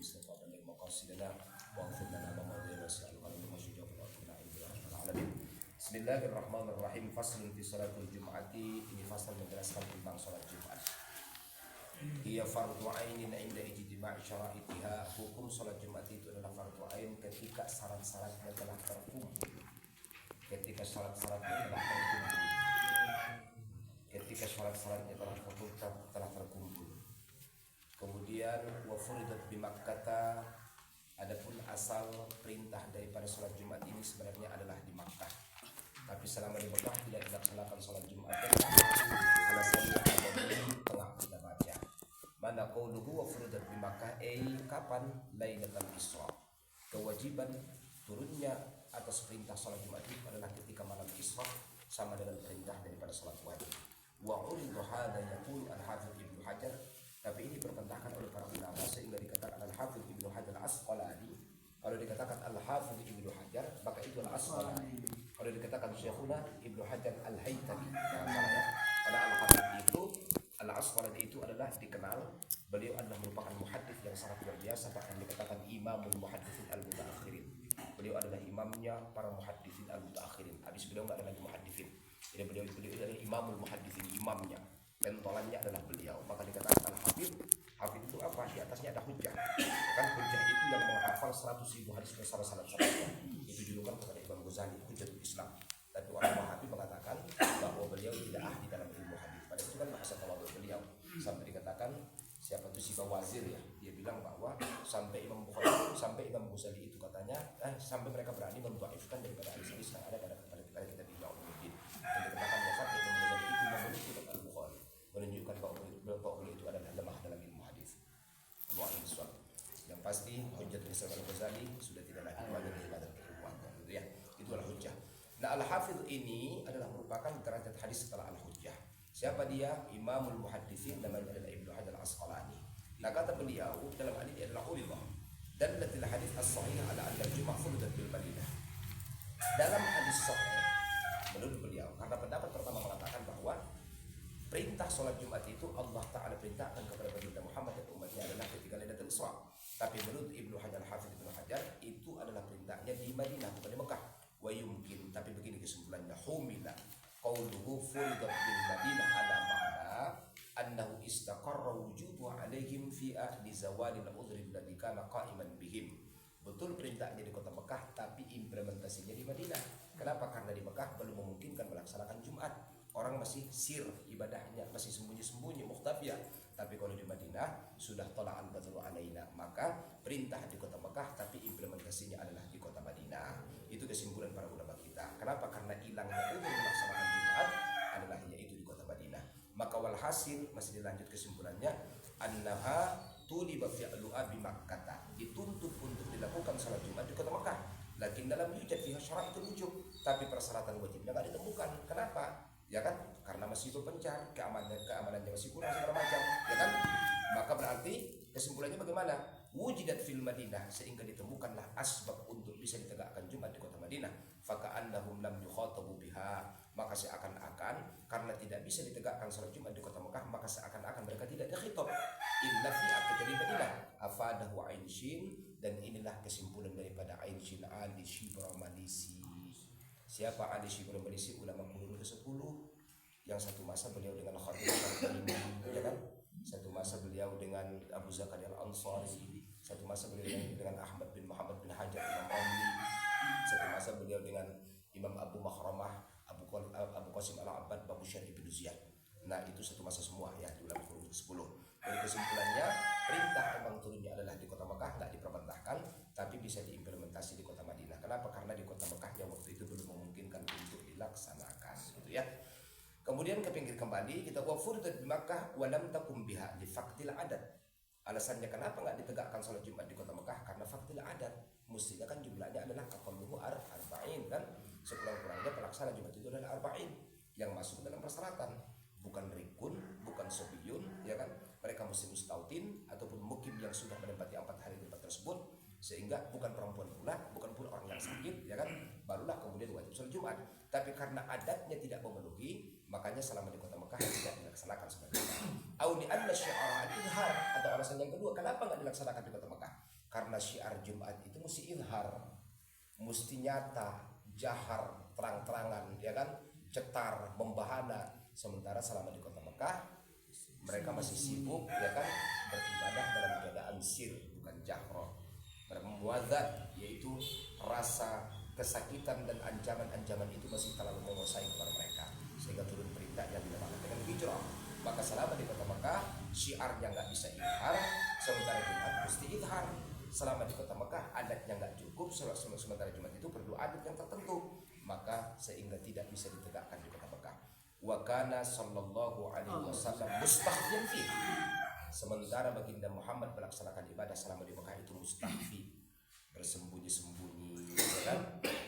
استطاع بلغ مقاصدنا واغفر لنا ما مضى واسألك على ما شجع وقنا عند العالمين. Bismillahirrahmanirrahim. Faslun fi salatul jum'ati. Ini fasal menjelaskan tentang salat Jumat. Ia fardu ainin inda ijtima'i syara'itiha. Hukum salat Jumat itu adalah fardu ain ketika syarat-syaratnya telah terkumpul. Ketika syarat-syaratnya telah terkumpul. Ketika syarat-syaratnya telah terkumpul. Kemudian wa furidat bi Makkah. Adapun asal perintah daripada salat Jumat ini sebenarnya adalah di Makkah. Tapi selama di Mekah tidak dilaksanakan salat Jumat. Alasannya telah kita baca. Mana qauluhu wa furidat bi Makkah, kapan Lailatul Isra. Kewajiban turunnya atas perintah salat Jumat itu adalah ketika malam Isra, sama dengan perintah daripada salat wajib. Wa uridu hadza yaqul al-Hafidz Ibnu Hajar, tapi ini bertentangkan oleh para ulama sehingga dikatakan al-Hafidz Ibnu Hajar al-Asqalani. Kalau dikatakan al-Hafidz Ibnu Hajar maka itu al-Asqalani. Kalau dikatakan Syekhuna Ibnu Hajar al-Haytami, karena al-Hafidz itu al-Asqalani itu adalah dikenal beliau adalah merupakan muhaddits yang sangat luar biasa, bahkan dikatakan imamul muhadditsin al-mutaakhirin. Beliau adalah imamnya para muhadditsin al-mutaakhirin. Habis beliau enggak ada lagi muhadditsin. Jadi beliau adalah imamul muhadditsin, imamnya. Pentolannya adalah beliau. Maka dikatakan al-Hafidz. Hafidz itu apa? Di atasnya ada hujjah. Kan hujjah itu yang menghafal 100.000 hadis besar salat-salatnya. Itu julukan kepada Imam Ghazali, hujjatul Islam. Tapi orang Wahabi mengatakan bahwa beliau tidak ahli dalam ilmu hadis. Padahal itu kan bahasa tawadhu beliau. Sampai dikatakan siapa itu si Bawazir ya, dia bilang bahwa sampai Imam Bukhari, sampai Imam Ghazali itu katanya sampai mereka berani mendhaifkan daripada hadis-hadis yang ada pada kita di Ulumuddin. Dan dikatakan wafatnya Imam Ghazali itu menunjukkan Al-Bukhari, menunjukkan bahwa beliau itu adalah lemah dalam ilmu hadis. Yang pasti hujjatul Islam Al-Ghazali sudah tidak lagi ada daripada kekuatan, gitu ya. Itulah hujjah. Nah, Al-Hafidz ini adalah merupakan derajat hadis setelah Al-Hujjah. Siapa dia? Imamul Muhadditsin, namanya adalah Ibnu Hajar al-Asqalani. Nah, kata beliau dalam hadis ini adalah ulillah dan latil hadis as-sahih ala anna al-jum'ah furidat bil Madinah. Dalam hadis sahih menurut beliau, karena pendapat pertama mengatakan bahwa perintah sholat Jumat itu Allah Ta'ala perintahkan kepada baginda Muhammad dan umatnya adalah ketika Lailatul Isra. Tapi menurut Ibnu Hajar al-Hafidz Ibnu Hajar itu adalah perintahnya di Madinah, bukan di Mekah. Wa yumkin, tapi begini kesimpulannya, humila qauluhu furidat bil Madinah ala ma'na annahu istaqarra wujubu alaihim fi ahli zawalil udhri alladhi kana qa'iman bihim. Betul perintahnya di kota Mekah, tapi implementasinya di Madinah. Kenapa? Karena di Mekah belum memungkinkan melaksanakan Jumat. Orang masih sir ibadahnya, masih sembunyi-sembunyi, muhtafiyah. Tapi kalau di Madinah sudah tala'al badru alaina, maka perintah di kota Mekah tapi implementasinya adalah di kota Madinah. Itu kesimpulan para ulama kita. Kenapa? Karena hilangnya untuk melaksanakan Jumat adalah yaitu di kota Madinah. Maka walhasil masih dilanjut kesimpulannya, annaha tuliba fi'lu'a bi Makkah. Dituntut untuk dilakukan salat Jumat di kota Mekah. Lakin dalam yujad fiha syara'itul wujub, tapi persyaratan wajibnya enggak ditemukan. Kenapa? Ya kan? Karena masih berpencar, keamanannya masih kurang segala macam, ya kan? Maka berarti kesimpulannya bagaimana? Wujidat fil Madinah, sehingga ditemukanlah asbab untuk bisa ditegakkan Jumat di kota Madinah. Faka'annahum lam yukhatabu biha, maka seakan-akan karena tidak bisa ditegakkan salat Jumat di kota Mekah, maka seakan-akan mereka tidak dikhitab illa fi aqdari Madinah. Afadahu Ain Shin, dan inilah kesimpulan daripada Ain Shin Ali Shibra Malisi. Siapa Ali Shibra Malisi? Ulama kurun ke-10 yang satu masa beliau dengan Khatib al-Qadimi, ya kan? Satu masa beliau dengan Abu Zakaria al-Ansari, satu masa beliau dengan Ahmad bin Muhammad bin Hajar Imam Ramli, satu masa beliau dengan Imam Abu Makhramah, Abu Qasim al-Abbad, Abu Syarif bin Ziyad. Nah, itu satu masa semua ya di ulama kurun ke-10. Jadi kesimpulannya, perintah memang turunnya adalah di kota Mekah, tidak diperintahkan, tapi bisa diimplementasi di kota Madinah. Kenapa? Karena di kota Mekah yang waktu itu belum memungkinkan untuk dilaksanakan, gitu ya. Kemudian ke pinggir kembali, kita wafuridat di Makkah walam takum biha li faktil adat. Alasannya kenapa nggak ditegakkan sholat Jumat di kota Mekah? Karena faktil adat. Mestinya kan jumlahnya adalah aqalluhu arba'in kan. Sekurang-kurangnya pelaksana Jumat itu adalah arba'in yang masuk dalam persyaratan. Bukan rikun, bukan sobiyun, ya kan? Mereka mesti mustautin ataupun mukim yang sudah menempati 4 hari di tempat tersebut, sehingga bukan perempuan pula, bukan pula orang yang sakit, ya kan? Barulah kemudian wajib sholat Jumat. Tapi karena adatnya tidak memenuhi, makanya selama di kota Mekah tidak dilaksanakan sebagai Jumat. Au li anna syi'ara al-idhar, atau alasan yang kedua, kenapa enggak dilaksanakan di kota Mekah? Karena syiar Jumat itu mesti izhar, mesti nyata, jahar, terang-terangan, ya kan, cetar, membahana. Sementara selama di kota Mekah mereka masih sibuk, ya kan, beribadah dalam keadaan sir, bukan jahro. Bermuadzat, yaitu rasa kesakitan dan ancaman-ancaman itu masih terlalu menguasai kepada mereka, sehingga turun perintah yang dinamakan dengan hijrah. Maka selama di kota Mekah syiarnya nggak bisa izhar, sementara Jumat mesti izhar. Selama di kota Mekah adatnya nggak cukup, sementara Jumat itu perlu adat yang tertentu, maka sehingga tidak bisa ditegakkan di kota Mekah. Wa kana sallallahu alaihi wasallam mustakhfin fi. Sementara baginda Muhammad melaksanakan ibadah selama di Mekah itu mustakhfi, bersembunyi-sembunyi, ya kan?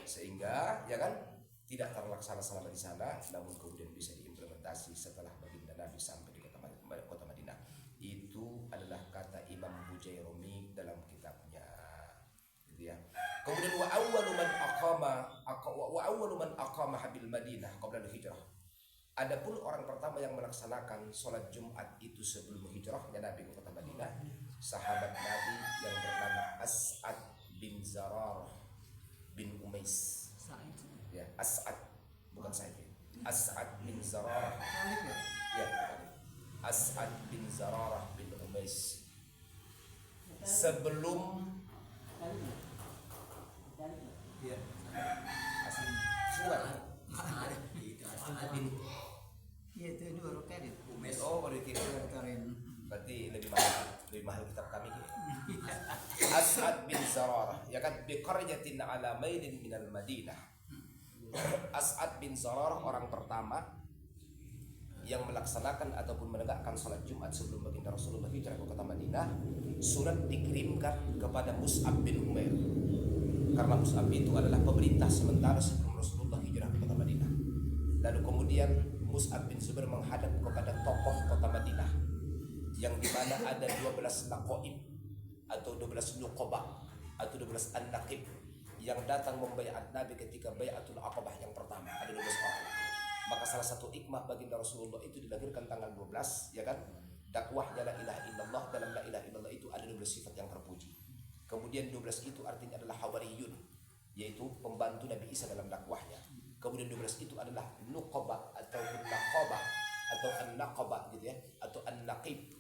Sehingga, ya kan, tidak terlaksana selama di sana, namun kemudian bisa diimplementasi setelah baginda Nabi sampai di kota Madinah. Itu adalah kata Imam Bujairumi dalam kitabnya, gitu ya. Kemudian wa awwalu man aqama bil Madinah qabla al-hijrah. Adapun orang pertama yang melaksanakan sholat Jumat itu sebelum hijrahnya Nabi ke kota Madinah, sahabat Nabi yang bernama As'ad bin Zararah bin Umais. Ya, As'ad, bukan Sa'id. As'ad bin Zararah. Ya, As'ad bin Zararah bin Umais. Sebelum ya, As'ad itu baru kredit. Oh, baru kirim. Berarti lebih mahal kitab kami. As'ad bin Zararah, ya kan, bi qaryatin ala mailin minal Madinah. As'ad bin Zararah orang pertama yang melaksanakan ataupun menegakkan salat Jumat sebelum baginda Rasulullah hijrah ke kota Madinah. Surat dikirimkan kepada Mus'ab bin Umair, karena Mus'ab itu adalah pemerintah sementara sebelum Rasulullah hijrah ke kota Madinah. Lalu kemudian Mus'ab bin Zubair menghadap kepada tokoh kota Madinah, yang dimana ada 12 naqaib atau 12 nuqabah atau 12 an-naqib yang datang membaiat Nabi ketika baiatul Aqabah yang pertama. Ada 12 orang. Maka salah satu hikmah baginda Rasulullah itu dilahirkan tanggal 12, ya kan, dakwahnya la ilaha illallah. Dalam la ilaha illallah itu ada 12 sifat yang terpuji. Kemudian 12 itu artinya adalah hawariyun, yaitu pembantu Nabi Isa dalam dakwahnya. Kemudian 12 itu adalah nuqabah atau naqabah atau an-naqabah, gitu ya, atau an-naqib.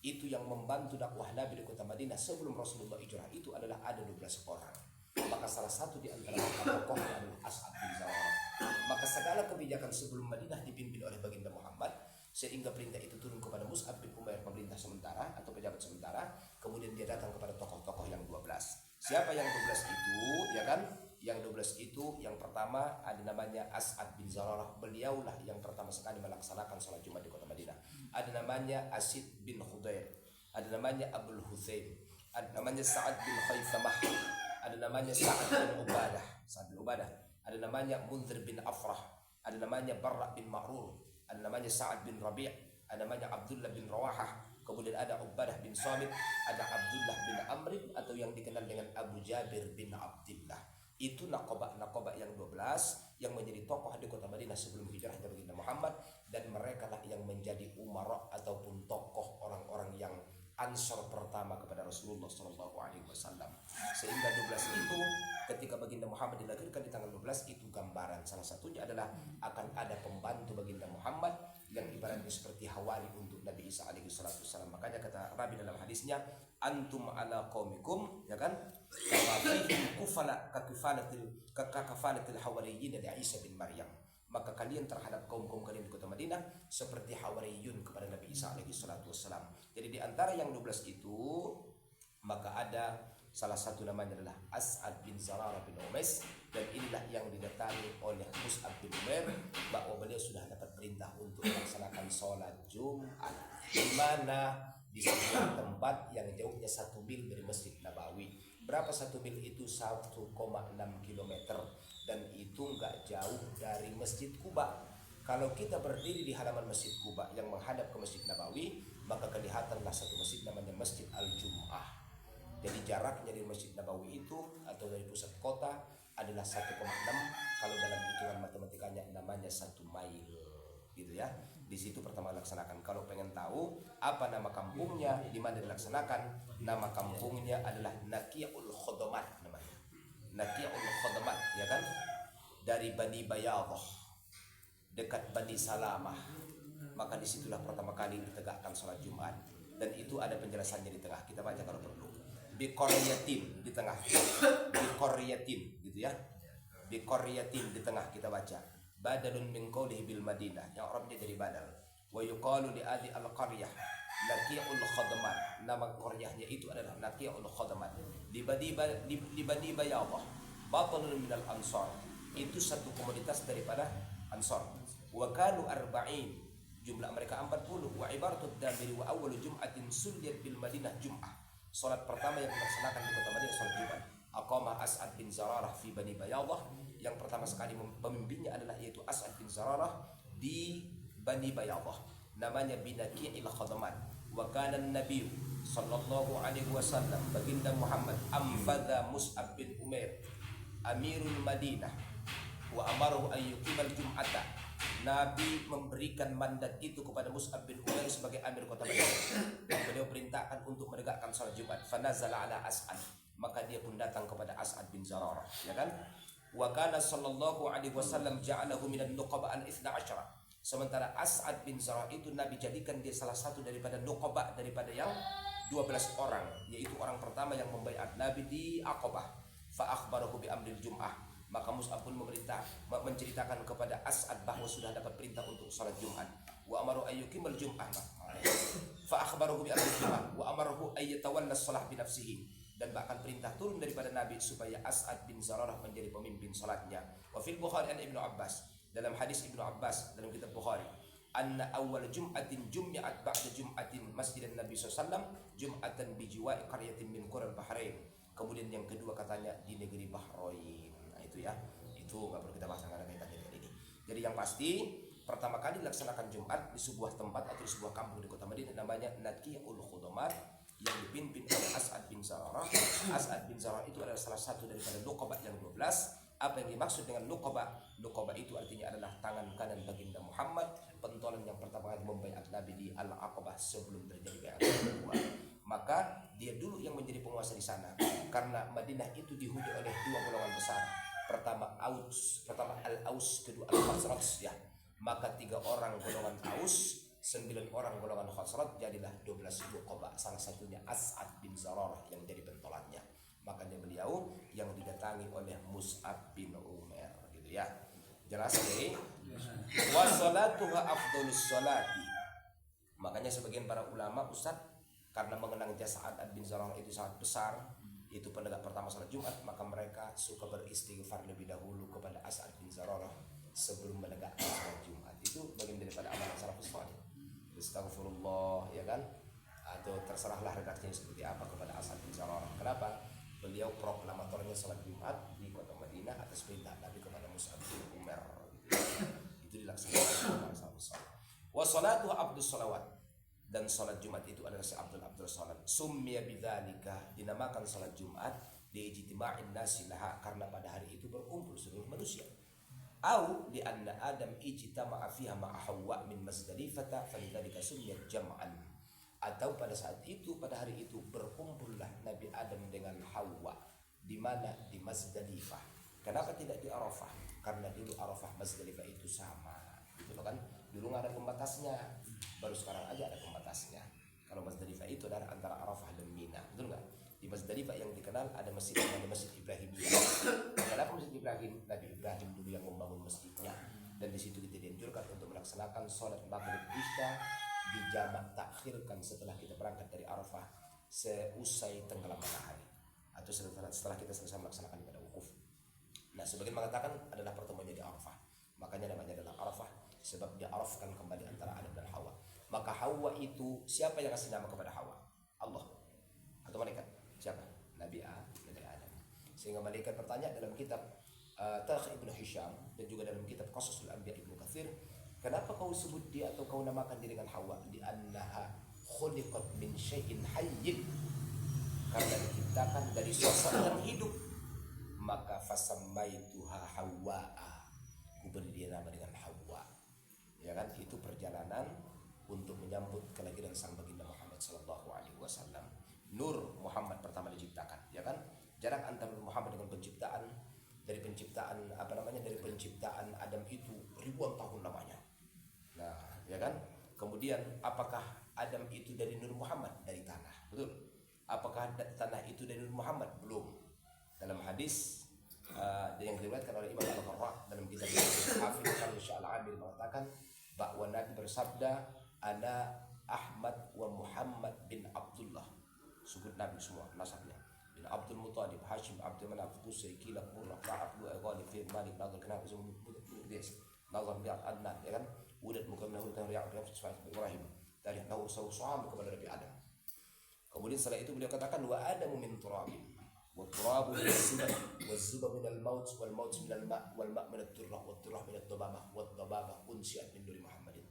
Itu yang membantu dakwah Nabi di kota Madinah sebelum Rasulullah hijrah. Itu adalah ada 12 orang. Maka salah satu di antara tokohnya adalah As'ad bin Zararah. Maka segala kebijakan sebelum Madinah dipimpin oleh baginda Muhammad, sehingga perintah itu turun kepada Mus'ab bin Umair, pemerintah sementara atau pejabat sementara. Kemudian dia datang kepada tokoh-tokoh yang 12. Siapa yang 12 itu, ya kan? Yang 12 itu yang pertama ada namanya As'ad bin Zararah. Beliaulah yang pertama sekali melaksanakan sholat Jumat di kota Madinah. Ada namanya Asid bin Khudair, ada namanya Abul Huthaim, ada namanya Sa'ad bin Khaythamah, ada namanya Sa'ad bin Ubadah, ada namanya Munzir bin Afrah, ada namanya Barra bin Ma'rur, ada namanya Sa'ad bin Rabi', ada namanya Abdullah bin Rawahah, kemudian ada Ubadah bin Samit, ada Abdullah bin Amrin atau yang dikenal dengan Abu Jabir bin Abdillah. Itu naqabah yang 12 yang menjadi tokoh di kota Madinah sebelum hijrahnya baginda Muhammad, dan mereka lah yang menjadi umara ataupun tokoh orang-orang yang ansor pertama kepada Rasulullah SAW. Sehingga 12 itu ketika baginda Muhammad dilahirkan di tanggal 12 itu gambaran. Salah satunya adalah akan ada pembantu baginda Muhammad yang ibaratnya seperti hawari untuk Nabi Isa alaihissalam. Makanya kata Nabi dalam hadisnya, antum ala qaumikum, ya kan, kafalatil hawariyin dari Isa bin Maryam. Maka kalian terhadap kaum-kaum kalian di kota Madinah seperti hawariyun kepada Nabi Isa alaihissalam. Jadi di antara yang 12 itu maka ada salah satu namanya adalah As'ad bin Zararah bin Umais, dan inilah yang didatangi oleh Mus'ab bin Umair bahwa beliau sudah dapat perintah untuk melaksanakan sholat Jumat di mana di sebuah tempat yang jauhnya 1 mil dari Masjid Nabawi. Berapa 1 mil itu? 1,6 km, dan itu nggak jauh dari Masjid Kuba. Kalau kita berdiri di halaman Masjid Kuba yang menghadap ke Masjid Nabawi, maka kelihatanlah satu masjid namanya Masjid Al-Jum'ah. Jadi jaraknya dari Masjid Nabawi itu atau dari pusat kota adalah 1,6, kalau dalam hitungan matematikanya namanya 1 mile, gitu ya. Di situ pertama laksanakan. Kalau pengen tahu apa nama kampungnya, di mana dilaksanakan, nama kampungnya adalah Naqi'ul Khodamat namanya. Naqi'ul Khodamat, ya kan? Dari Bani Bayadah, dekat Bani Salamah. Maka disitulah pertama kali ditegakkan sholat Jumat. Dan itu ada penjelasannya di tengah. Kita baca kalau perlu. Biqaryatin di tengah. Biqaryatin gitu ya. Biqaryatin di tengah kita baca. Badalun min qawlihi bil Madinah, yang Arabnya jadi badal. Wa yuqalu li adi al-qaryah Naqi'ul Khodamat. Nama qaryahnya itu adalah Naqi'ul Khodamat. Di Bani Bayadah, batalun minal ansar. Itu satu komunitas daripada Ansar. Wa kanu arba'in, jumlah mereka 40. Wa ibaratud damiri wa awwalu jum'atin sulliyat bil Madinah Jum'ah. Salat pertama yang dilaksanakan di kota Madinah salat Jumat. Aqama As'ad bin Zararah fi Bani Bayadah. Yang pertama sekali pemimpinnya adalah yaitu As'ad bin Zararah di Bani Bayadah. Namanya Binaqi'il Khodamat. Wa kana an-nabiy sallallahu alaihi wasallam, baginda Muhammad, amfadha Mus'ab bin Umair Amirul Madinah wa amaruhu ayyuqimal jum'ata. Nabi memberikan mandat itu kepada Mus'ab bin Umair sebagai amir kota Madinah. Beliau perintahkan untuk menegakkan salat Jumat. Fanazala ala As'ad, maka dia pun datang kepada As'ad bin Zararah, ya kan? Wa kana sallallahu alaihi wasallam ja'alahu minan nuqaba al-ithna asyara. Sementara As'ad bin Zararah itu Nabi jadikan dia salah satu daripada nuqaba, daripada yang 12 orang, yaitu orang pertama yang membaiat Nabi di Aqabah. Fa akhbarahu bi amril jum'ah, maka Mus'ab pun menceritakan kepada As'ad bahwa sudah dapat perintah untuk salat Jumat. Wa amaru ayyuqimal jum'ah, fa akhbarahu bi amril jum'ah wa amaruhu ayyatawalla shalah bi nafsihi. Dan bahkan perintah turun daripada Nabi supaya As'ad bin Zararah menjadi pemimpin salatnya. Wa fil Bukhari an Ibnu Abbas, dalam hadis Ibnu Abbas dalam kitab Bukhari, anna awwal jum'atin jumi'at ba'da jum'atin masjidan Nabi SAW jum'atan bi jiwa'i qaryatin min qural Bahrain. Kemudian yang kedua katanya di negeri Bahrain. Nah itu ya, itu nggak perlu kita bahas karena kaitannya dengan ini. Jadi yang pasti pertama kali dilaksanakan Jumat di sebuah tempat atau di sebuah kampung di kota Madinah namanya Naqi'ul Khodamat, yang dipimpin oleh As'ad bin Zararah. As'ad bin Zararah itu adalah salah satu daripada nuqaba yang 12. Apa yang dimaksud dengan nuqaba? Nuqaba itu artinya adalah tangan kanan baginda Muhammad, pentolan yang pertama kali membaiat Nabi di Al-Aqabah sebelum terjadi baiat kedua. Maka dia dulu yang menjadi penguasa di sana, karena Madinah itu dihuni oleh dua golongan besar. Pertama Al-Aus, kedua Al-Khazraj ya. Maka 3 orang golongan Aus, 9 orang golongan Khazraj, jadilah 12 nuqaba. Salah satunya As'ad bin Zararah yang jadi pentolannya. Makanya beliau yang didatangi oleh Mus'ab bin Umair gitu ya. Jelas ya? Wa salatuha afdhalus salati. Makanya sebagian para ulama Ustaz, karena mengenang jasa As'ad bin Zararah itu sangat besar, itu penegak pertama salat Jumat, maka mereka suka beristighfar lebih dahulu kepada As'ad bin Zararah sebelum menegakkan salat Jumat. Itu bagian daripada amalan salafus saleh. Astagfirullah, ya kan? Atau terserahlah redaksinya seperti apa kepada As'ad bin Zararah. Kenapa? Beliau proklamatornya salat Jumat di kota Madinah atas perintah Nabi kepada Mus'ab bin Umair gitu. Itu dilaksanakan oleh salafus saleh. Wa salatu abdus salawat, dan salat Jumat itu adalah seabdul salat. Summiya bidzalika, dinamakan salat Jumat li ijtima'in nasi laha, karena pada hari itu berkumpul seluruh manusia. Au li anna Adam ijtama'a fiha ma'a Hawwa min Muzdalifah falidzalika summiyat jam'an. Atau pada saat itu, pada hari itu berkumpullah Nabi Adam dengan Hawwa di mana? Di Muzdalifah. Kenapa tidak di Arafah? Karena dulu Arafah Muzdalifah itu sama. Gitu loh kan? Dulu nggak ada pembatasnya. Baru sekarang aja ada pembatasnya. Kalau Muzdalifah itu adalah antara Arafah dan Mina, betul nggak? Di Muzdalifah yang dikenal ada masjid namanya Masjid Ibrahimiyah. Kenapa Masjid Ibrahim? Nabi Ibrahim dulu yang membangun masjidnya. Dan di situ kita dianjurkan untuk melaksanakan sholat maghrib isya dijamak takhirkan setelah kita berangkat dari Arafah seusai tenggelam matahari, atau setelah kita selesai melaksanakan ibadah wukuf. Nah, sebagian mengatakan adalah pertemuannya di Arafah. Makanya namanya adalah Arafah, sebab dia arafkan kembali antara Adam dan Hawa. Maka Hawa itu, siapa yang kasih nama kepada Hawa? Allah atau malaikat? Siapa? Nabi Adam. Sehingga malaikat bertanya dalam kitab Tarikh Ibnu Hisham dan juga dalam kitab Qasasul Anbiya Ibnu Katsir, kenapa kau sebut dia atau kau namakan dia dengan Hawa? Li'annaha khuliqat min syai'in hayyin, karena diciptakan dari sesuatu yang hidup. Maka fasammaituha Hawwa'a, ku beri dia nama dengan Hawa. Ya kan? Itu perjalanan Sallallahu Alaihi Wasallam. Nur Muhammad pertama diciptakan, ya kan? Jarak antara Nur Muhammad dengan penciptaan, dari penciptaan dari penciptaan Adam itu ribuan tahun lamanya. Nah, ya kan? Kemudian apakah Adam itu dari Nur Muhammad? Dari tanah, betul? Apakah tanah itu dari Nur Muhammad? Belum. Dalam hadis yang diriwayatkan oleh Imam Al-Qarra dalam kitab Hafiz Al-Amil mengatakan bahwa Nabi bersabda, "Ana Ahmad wa Muhammad bin Abdullah." Sebut Nabi semua nasabnya. Bin Abdul Muttalib, Hashim, Abdul Manaf, Qusay, Kilab, Murrah, Ka'ab, Ghalib, Fir, Malik, Nadhr, kenapa semua Qudais, Nazar, Bi'at, Adnan, ya kan? Udat mukamna hutan Riyad, Ibrahim. Dari Nahu Sawsam kepada Nabi Adam. Kemudian setelah itu beliau katakan, wa Adamu min turabin, wa turabu min as-subab, wa az-zubab min al-maut, wal maut min al-ma', wal ma' min ad-durrah, wa ad-durrah min ad-dababah, wa ad-dababah unsiat min nuri Muhammadin.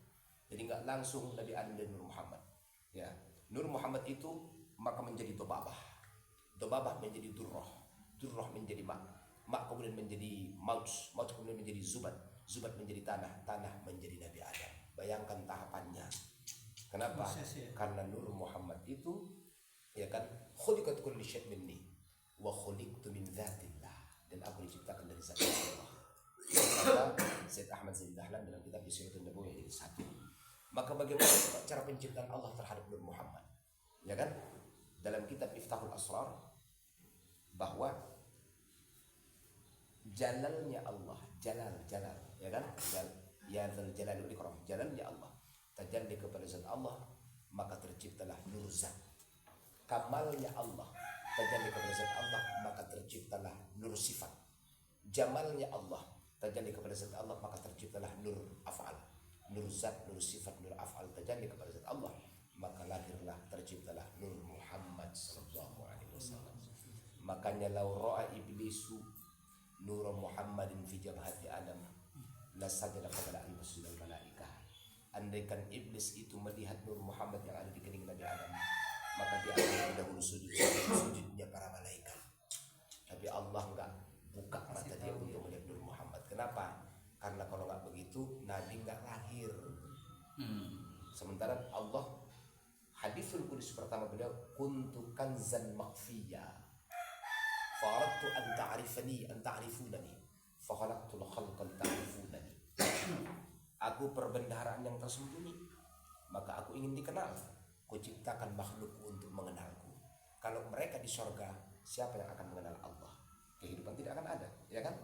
Jadi enggak langsung Nabi Adam dan Nur Muhammad. Ya, Nur Muhammad itu maka menjadi dababah. Dababah menjadi durrah, durrah menjadi ma', ma' kemudian menjadi maut, maut kemudian menjadi zubat, zubat menjadi tanah, tanah menjadi Nabi Adam. Bayangkan tahapannya. Kenapa? Karena Nur Muhammad itu, ya kan, khuliqat kulli syai' minni wa khuliqtu min dzatillah, dan aku diciptakan dari zat Allah. Kata Syed Ahmad Zaid Dahlan dalam kitab Siratul Nabawi yang satu. Maka bagaimana cara penciptaan Allah terhadap Nur Muhammad? Ya kan? Dalam kitab Miftahul Asrar bahwa jalalnya Allah, jalal, ya kan? Ya Dzal Jalali wal Ikram, jalalnya Allah tajalli kepada zat Allah, maka terciptalah nur zat. Kamalnya Allah tajalli kepada zat Allah, maka terciptalah nur sifat. Jamalnya Allah tajalli kepada zat Allah, maka terciptalah nur af'al. Nur zat, nur sifat, nur af'al tajalli kepada zat Allah, maka lahirlah, terciptalah Nur Muhammad sallallahu alaihi wasallam. Makanya law ra'a iblisu nur Muhammadin fi jabhati Adam la sajada qabla an tasjuda al malaikah. Andaikan iblis itu melihat Nur Muhammad yang ada di kening Nabi Adam, maka dia akan dahulu sujudnya para malaikat. Tapi Allah enggak buka mata dia untuk melihat Nur Muhammad. Kenapa? Karena kalau enggak begitu Nabi enggak lahir. Sementara Allah, hadithul qudus pertama beliau, kuntu kanzan makhfiyya faradtu an ta'rifani an ta'rifunani fa khalaqtul khalqa ta'rifunani. Aku perbendaharaan yang tersembunyi, maka aku ingin dikenal. Kuciptakan makhlukku untuk mengenalku. Kalau mereka di surga, siapa yang akan mengenal Allah? Kehidupan tidak akan ada, ya kan?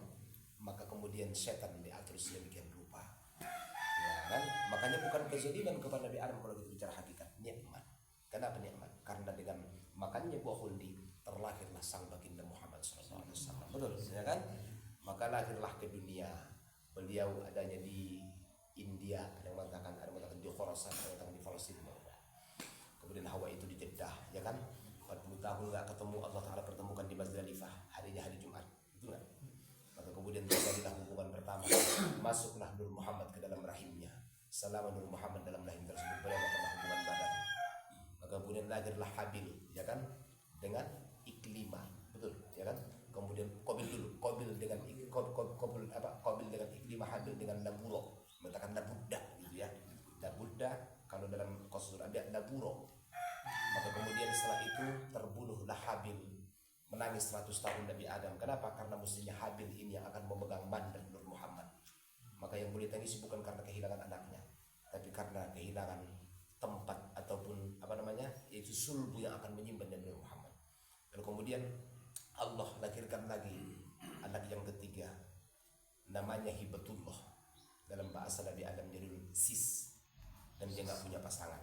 Maka kemudian setan diatur sedemikian rupa, ya kan? Makanya bukan kezaliman kepada Nabi Adam kalau kita bicara hakikat, nikmat. Kenapa nikmat? Karena dengan makannya buah khuldi terlahirlah sang baginda Muhammad SAW. Betul, ya kan? Maka lahirlah ke dunia. Beliau adanya di India, ada yang mengatakan di Khorasan, ada yang mengatakan di Palestina. Kemudian Hawa itu di Jeddah, ya kan? 40 tahun nggak ketemu, Allah Ta'ala pertemukan di Muzdalifah, harinya hari Jumat, betul nggak? Maka kemudian terjadilah hubungan pertama, masuklah Nur Muhammad ke dalam rahimnya. Selama Nur Muhammad dalam rahim tersebut, beliau pernah hubungan badan. Maka kemudian lahirlah Habil, ya kan? Dengan Iklimah, betul, ya kan? Kemudian Qabil dengan Qabil dengan Iklimah, Habil dengan Naburo, mengatakan Nabudda, gitu ya. Nabudda kalau dalam Qasul Anbiya Naburo. Maka kemudian setelah itu terbunuhlah Habil, menangis 100 tahun Nabi Adam. Kenapa? Karena mestinya Habil ini yang akan memegang mandat Nur Muhammad. Maka yang boleh tangis bukan karena kehilangan anaknya, tapi karena kehilangan tempat ataupun yaitu sulbu yang akan menyimpan Nabi Muhammad. Lalu kemudian Allah lahirkan lagi anak yang ketiga, namanya Hibatullah. Dalam bahasa Nabi Adam jadi sis, dan dia nggak punya pasangan.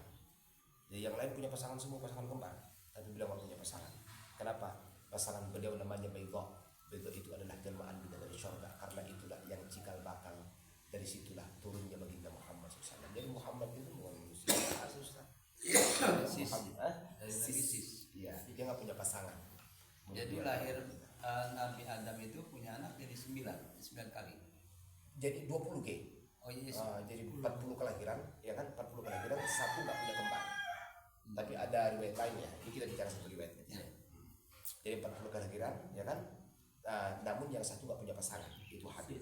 Jadi yang lain punya pasangan semua, pasangan kembar, tapi beliau nggak punya pasangan. Kenapa? Pasangan beliau namanya Baydha. Baydha itu adalah jelmaan bidadari dari surga, karena itulah yang cikal bakal, dari situlah turunnya baginda Muhammad SAW. Jadi Muhammad itu bukan manusia Ustaz. Sis. Iya, dia nggak punya pasangan. Jadi lahir Nabi Adam itu punya anak jadi 9 kali. Jadi 20 G. Oh iya. Jadi 40 kelahiran, ya kan? 40 kelahiran, satu nggak punya kembar. Tapi ada riwayat lainnya. Ini kita bicara satu riwayatnya. Jadi 40 kelahiran, ya kan? Namun yang satu nggak punya pasangan, itu Habil.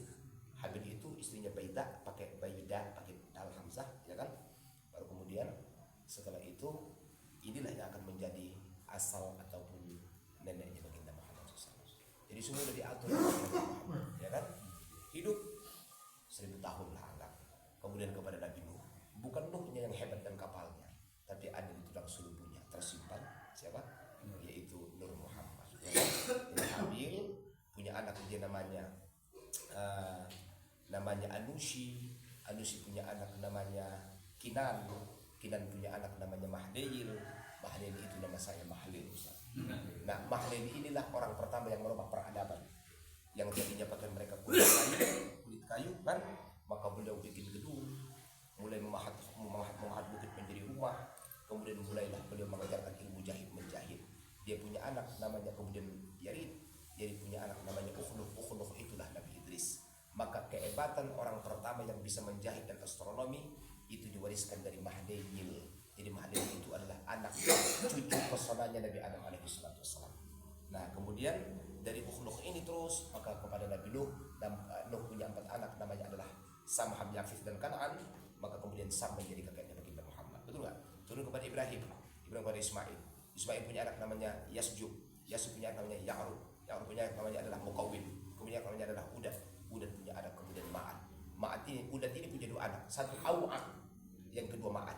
Habil itu istrinya Baida, pakai Baida, pakai dal hamzah, ya kan? Baru kemudian setelah itu inilah yang akan menjadi asal ataupun neneknya baginda Muhammad SAW. Jadi semua sudah diatur oleh Nabi Muhammad, ya kan? Hidup 1000 tahun lah anggap. Kemudian kepada Nabi Nuh, bukan Nuhnya yang hebat dan kapalnya, tapi ada di tulang sulubunya tersimpan siapa? Yaitu Nur Muhammad. Ya kan? Jadi Habil punya anak dia namanya Anushi punya anak namanya Kinan punya anak namanya Mahleil itu nama saya Mahlil. Nah Mahlil inilah orang pertama yang merubah peradaban, yang tadinya pakai mereka kulit kayu kan, maka beliau bikin gedung, mulai memahat bukit menjadi rumah, kemudian mulailah beliau mengajarkan ilmu jahit menjahit. Dia punya anak namanya kemudian Yarid punya anak namanya Ukhnuf itulah Nabi Idris. Maka kehebatan orang pertama yang bisa menjahit dan astronomi itu diwariskan dari Mahleil. Jadi Mahleil itu adalah anak cucu pesonanya Nabi Adam alaihissalam. Nah kemudian dari Ukhnuf ini terus maka kepada Nabi Nuh, Nuh punya 4 anak namanya adalah Sam, Ham, Yafith dan Kan'an. Maka kemudian Sam menjadi kakeknya baginda Muhammad, betul nggak? Turun kepada Ibrahim kepada Ismail punya anak namanya Yasjub punya anak namanya Ya'rub punya anak namanya adalah Muqawwim, kemudian namanya adalah Udad punya anak kemudian Ma'at ini, Udad ini punya 2 anak, satu Au'ak, yang kedua Ma'at.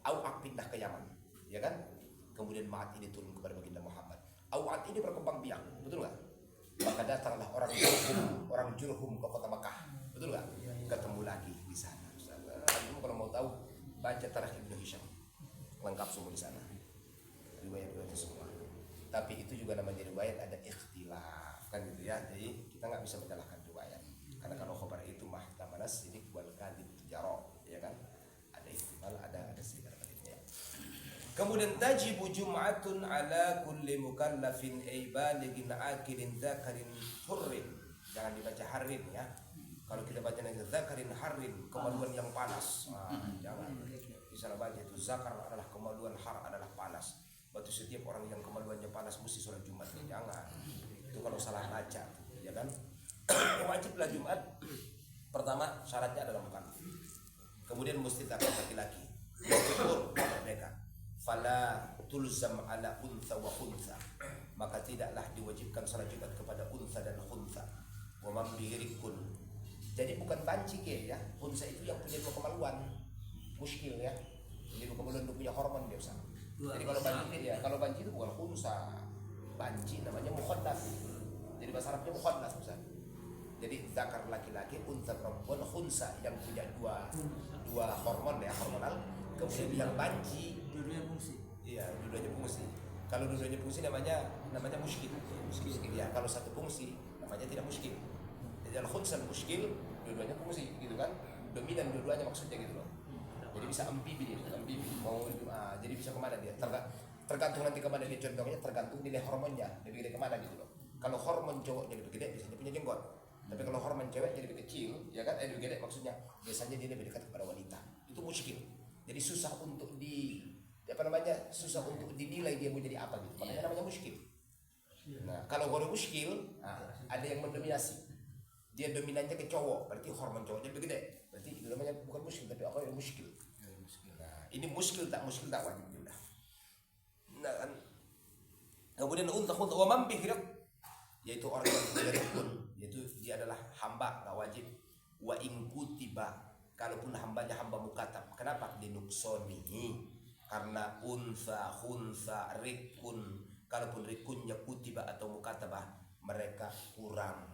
Au'ak pindah ke Yaman, ya kan? Kemudian Ma'at ini turun kepada baginda Muhammad. Au'ak ini berkembang biak, betul nggak? Maka datanglah orang Jurhum ke kota Mekah, betul nggak? Ketemu lagi di sana. Kamu kalau mau tahu baca Tarikh Ibnu Hisham, lengkap semua di sana, riwayat-riwayat semua. Tapi itu juga namanya riwayat ada ikhtilaf kan gitu ya. Jadi kita nggak bisa menyalahkan riwayat, karena kalau khabar itu mahtamanas ini wal kadhib jaro, ya kan? Ada ihtimal, ada segala macamnya. Kemudian tajibu jum'atun ala kulli mukallafin ay balighin akilin dzakarin hurrin. Jangan dibaca harin ya. Kalau kita baca dengan dzakarin harin, kemaluan yang panas. Jangan. Bisa baca itu zakar adalah kemaluan, har adalah panas. Berarti setiap orang yang kemaluannya panas mesti sholat Jumat. Jangan. Itu kalau salah baca, ya kan? Wajiblah Jumat. Pertama syaratnya adalah mukallaf. Kemudian mesti takut laki-laki. Syukur merdeka. Fala tulzam ala untha wa khuntha. Maka tidaklah diwajibkan sholat Jumat kepada untha dan khuntha. Wa man bihirikun. Jadi bukan banci ya. Khuntha itu yang punya 2 kemaluan. Muskil ya. Jadi 2 kemaluan itu punya hormon dia Ustaz. Jadi kalau banci itu bukan khunsa, banci namanya mukhannats. Jadi bahasa Arabnya mukhannats Ustaz. Jadi zakar laki-laki, unta perempuan, khunsa yang punya dua hormon ya, hormonal. Kemudian yang banci Dua-duanya fungsi. iya, dua-duanya fungsi. Kalau dua-duanya fungsi namanya muskil. Ya, kalau satu fungsi namanya tidak muskil. Jadi al khunsa muskil, dua-duanya fungsi gitu kan. Dominan dua-duanya maksudnya gitu loh. Jadi bisa ambibi mau jadi bisa kemana dia, tergantung nanti kemana dia, contohnya tergantung nilai hormonnya lebih gede kemana gitu loh. Kalau hormon cowoknya lebih gede biasanya punya jenggot, tapi kalau hormon ceweknya lebih kecil ya kan, lebih gede maksudnya biasanya dia lebih dekat kepada wanita. Itu muskil. Jadi susah untuk susah untuk dinilai dia mau jadi apa gitu, makanya namanya muskil. Nah kalau ghairu muskil, ada yang mendominasi, dia dominannya ke cowok, berarti hormon cowoknya lebih gede, berarti itu namanya bukan muskil tapi apa yang muskil. Nah, ini muskil tak wajib juga. Nah, kan. Kemudian untah wa man bihirq, yaitu orang yang punya rukun, yaitu dia adalah hamba tak wajib. Wa in kutiba, kalaupun hambanya hamba mukatab. Kenapa dinuksonihi? Karena unsa khunsa rikun, kalaupun rikunnya kutiba atau mukatabah mereka kurang,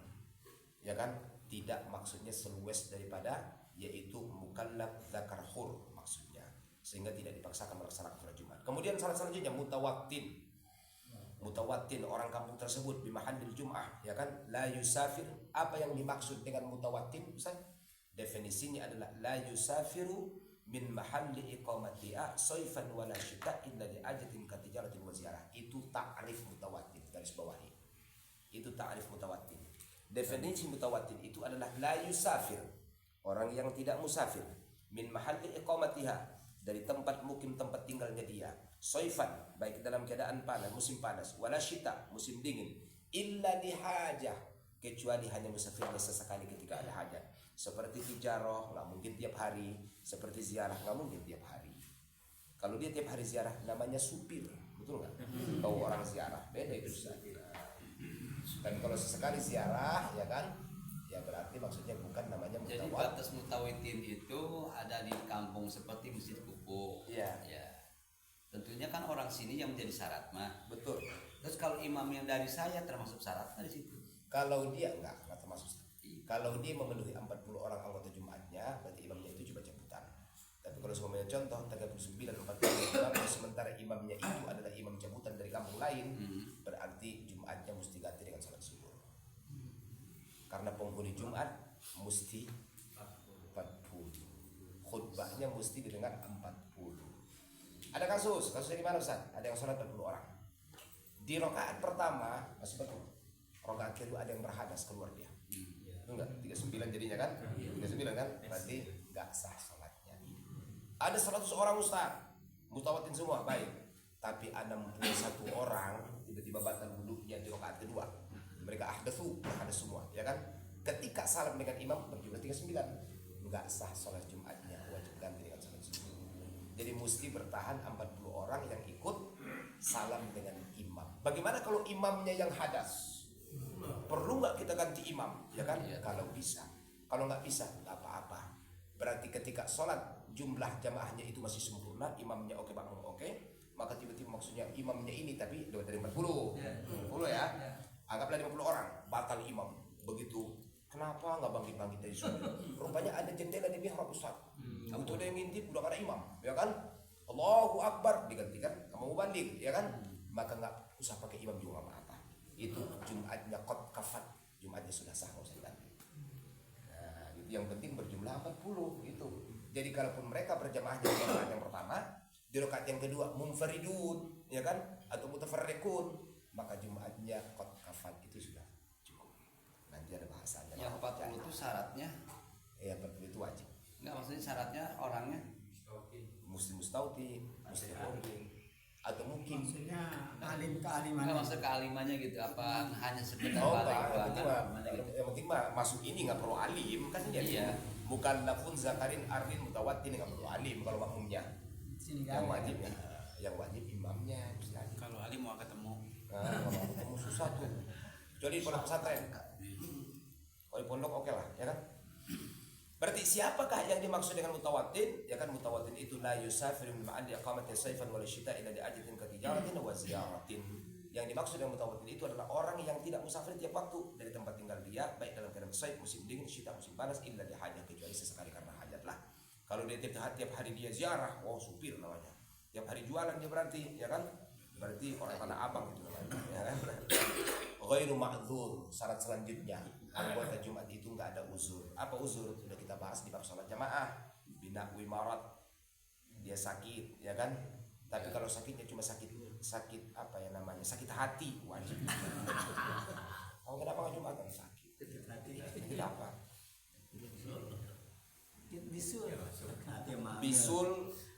ya kan? Tidak maksudnya seluas daripada, yaitu mukallaf zakar hur maksudnya, sehingga tidak dipaksakan melaksanakan sholat Jumat. Kemudian salah selanjutnya mutawattin orang kampung tersebut bimahallil Jum'ah, ya kan? La yusafir, apa yang dimaksud dengan mutawattin Ustaz? Definisinya adalah la yusafiru min mahalli iqamatiha soifan wala syita illa li ajatin katijaratin wa ziarah. Itu ta'rif mutawattin, garis bawahi. Itu ta'rif mutawattin. Definisi mutawattin itu adalah la yusafir, orang yang tidak musafir, min mahalli iqamatiha, dari tempat mukim tempat tinggalnya dia, soifan baik dalam keadaan panas musim panas, wala syita musim dingin, illa lihajah, kecuali hanya musafirnya sesekali ketika ada hajat, seperti tijarah nggak mungkin tiap hari, seperti ziarah nggak mungkin tiap hari. Kalau dia tiap hari ziarah namanya supir, betul nggak? Kalau orang ziarah beda itu Ustaz. Tapi kalau sesekali ziarah ya kan, ya berarti maksudnya bukan namanya Jadi mutawat. batas mutawidin itu ada di kampung seperti Masjid Kupu. Iya. Ya. Tentunya kan orang sini yang menjadi syarat mah. Betul. Terus kalau imam yang dari saya termasuk syaratnya di situ. Kalau dia nggak termasuk. Kalau dia memenuhi 40 orang anggota Jumatnya, berarti imamnya itu cuma cabutan. Tapi kalau semuanya contoh 39 40 sementara imamnya itu adalah imam cabutan dari kampung lain, berarti Jumatnya mesti ganti dengan salat subuh. Karena penghuni Jumat mesti 40. Khutbahnya mesti didengar 40. Ada kasus dari mana Ustaz? Ada yang sholat 40 orang. Di rakaat pertama masih betul. Rakaat kedua ada yang berhadas keluar dia. Itu enggak 39 jadinya kan? 39 kan? Berarti enggak sah sholatnya. Ada 100 orang Ustaz, mutawatin semua, baik. Tapi ada 61 orang tiba-tiba batal wudhunya di rakaat kedua. Mereka ahdatsu, berhadas semua, ya kan? Ketika salam dengan imam berjumlah 39, enggak sah sholat Jumatnya, wajib ganti dengan sholat subuh. Jadi mesti bertahan 40 orang yang ikut salam dengan imam. Bagaimana kalau imamnya yang hadas? Perlu nggak kita ganti imam? Ya kan? Iya. Kalau bisa. Kalau nggak bisa, nggak apa-apa. Berarti ketika sholat jumlah jamaahnya itu masih sempurna, imamnya oke, makmum oke, maka tiba-tiba maksudnya imamnya ini tapi dari 40 ya. Anggaplah 50 orang, batal imam. Begitu, kenapa nggak bangkit-bangkit dari sujud? Rupanya ada jendela di mihrab Ustaz. Itu ada yang ngintip, udah ada imam, ya kan? Allahu Akbar, digantikan kamu balik, ya kan? Maka nggak usah pakai imam juga nggak apa-apa. Itu Jumatnya qad kafat, Jumatnya sudah sah, nggak usah diganti. Nah, itu yang penting berjumlah 40 itu. Jadi kalaupun mereka berjamaah di rakaat yang pertama, di rakaat yang kedua munfaridun, ya kan? Atau mutafarriqun, maka Jumatnya qad kafat itu sudah cukup. Nanti ada bahasanya. Yang 40 itu syaratnya, Ya 40 itu wajib. enggak maksudnya syaratnya orangnya Muslim mustautin, muslim holding, atau mungkin Maksudnya kealiman. enggak maksud kealimannya gitu, apa hanya sekedar oh balik enggak, doang, mana gitu. yang penting mah masuk ini nggak perlu alim kan dia. Iya. Bukan lafun zakarin arvin mutawatin nggak perlu alim kalau makmumnya. Sini Yang kan. wajib ya, yang wajib imamnya bisa alim. Kalau alim mau ketemu Nah, kalau mau ketemu susah tuh. Kecuali di pondok pesantren. Kalau di pondok oke lah, ya kan? Berarti siapakah yang dimaksud dengan mutawatin? Ya kan mutawatin itu la yusafiru min ma'an iqamati sayfan wal syita ila li'ajatin katijaratin wa ziyaratin. Yang dimaksud dengan mutawatin itu adalah orang yang tidak musafir tiap waktu dari tempat tinggal dia, baik dalam keadaan sayf musim dingin, syita musim panas, illa di hajat, kecuali sesekali karena hajat lah. Kalau dia tiap hari dia ziarah, oh supir namanya. Tiap hari jualan dia berarti, ya kan? Berarti orang tanah abang itu namanya, ya kan? Ghairu ma'dzur, syarat selanjutnya anggota Jumat itu nggak ada uzur. Apa uzur? Sudah kita bahas di bab sholat jamaah. Bina wimarat, dia sakit, ya kan? Tapi kalau sakitnya cuma sakit apa ya namanya? Sakit hati, wajib. Kamu kenapa nggak Jumatan? Sakit. Sakit apa? Bisul. Bisul,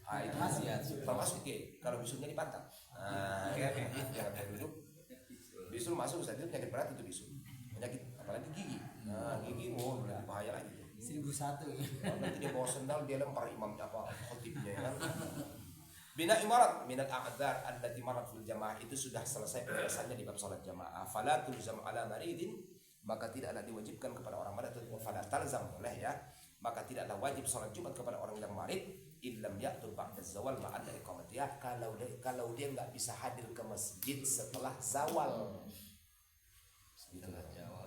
itu Wasiat. termasuk ya. Kalau bisulnya dipantang, ya, jangan saya duduk. Bisul masuk saja penyakit berat itu bisul. Penyakit apalagi gigi. Nah, gigi lebih bahaya lagi. 1001. Nanti dia bawa sendal dia lempar imamnya apa khotibnya ya kan. Bina imarat minat a'dzar allati marat fil jamaah itu sudah selesai penjelasannya di bab salat jamaah. Fala tulzam ala maridin, maka tidaklah diwajibkan kepada orang marid, atau fala talzam boleh ya. Maka tidaklah wajib salat Jumat kepada orang yang marid illam ya'tul ba'da zawal ma'anna iqamatiyah, kalau dia enggak bisa hadir ke masjid setelah zawal.